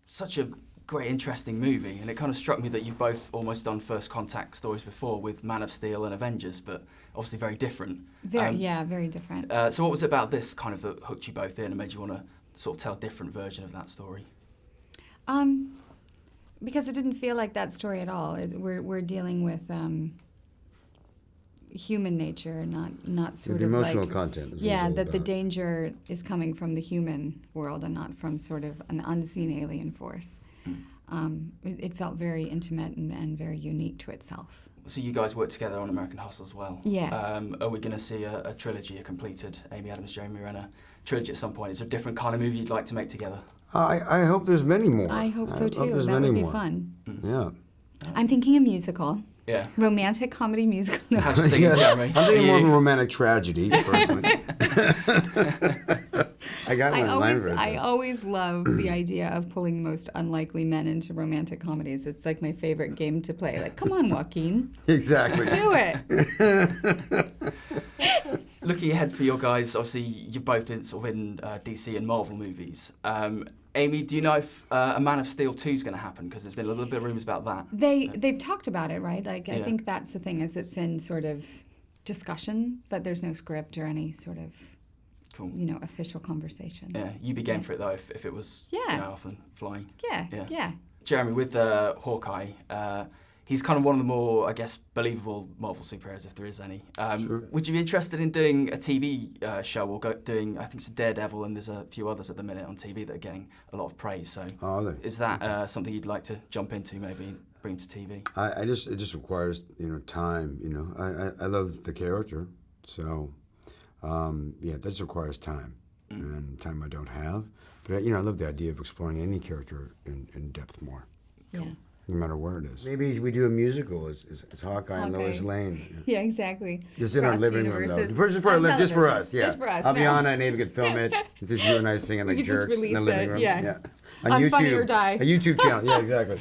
such a great, interesting movie, and it kind of struck me that you've both almost done first contact stories before with Man of Steel and Avengers, but obviously very different. Very different. So what was it about this kind of that hooked you both in and made you want to sort of tell a different version of that story? Because it didn't feel like that story at all. We're dealing with human nature, not sort the of emotional like, content. Is yeah, what it's all that the about. danger is coming from the human world and not from sort of an unseen alien force. It felt very intimate and very unique to itself. So you guys worked together on American Hustle as well. Yeah. Are we going to see a trilogy, a completed Amy Adams, Jeremy Renner trilogy at some point? Is there a different kind of movie you'd like to make together? I hope there's many more. I hope so too. there's That many would be more. fun. Yeah. I'm thinking a musical. Yeah. Romantic comedy musical. No. How's your singing, Jeremy? I'm thinking more of a You- romantic tragedy, personally. I got my line for it. I always love the idea of pulling the most unlikely men into romantic comedies. It's like my favorite game to play. Like, come on, Joaquin. Exactly. Let's do it. Looking ahead for your guys, obviously you're both in DC and Marvel movies. Amy, do you know if a Man of Steel 2 is going to happen? Because there's been a little bit of rumours about that. They've talked about it, right? Like, I Yeah. think that's the thing, is it's in sort of discussion, but there's no script or any sort of, Cool. official conversation. Yeah, you'd be game for it though if it was off and flying. Yeah. Jeremy, with Hawkeye, he's kind of one of the more, I guess, believable Marvel superheroes, if there is any. Sure. Would you be interested in doing a TV show or doing, I think it's Daredevil and there's a few others at the minute on TV that are getting a lot of praise. So Are they? is that something you'd like to jump into, maybe and bring to TV? It just requires time. I love the character, so that just requires time, and time I don't have. But I love the idea of exploring any character in depth more. Yeah. No matter where it is. Maybe we do a musical. It's Hawkeye and Hawkeye. Lois Lane. Yeah, exactly. Just in our Cross living room, though. universes. Just for our On just for television. us, yeah. Just for us, Aviana no. and Ava could film it. It's just you and I singing like could just jerks in the release living it, room. yeah. On On YouTube. Funny or Die. A YouTube channel, yeah, exactly.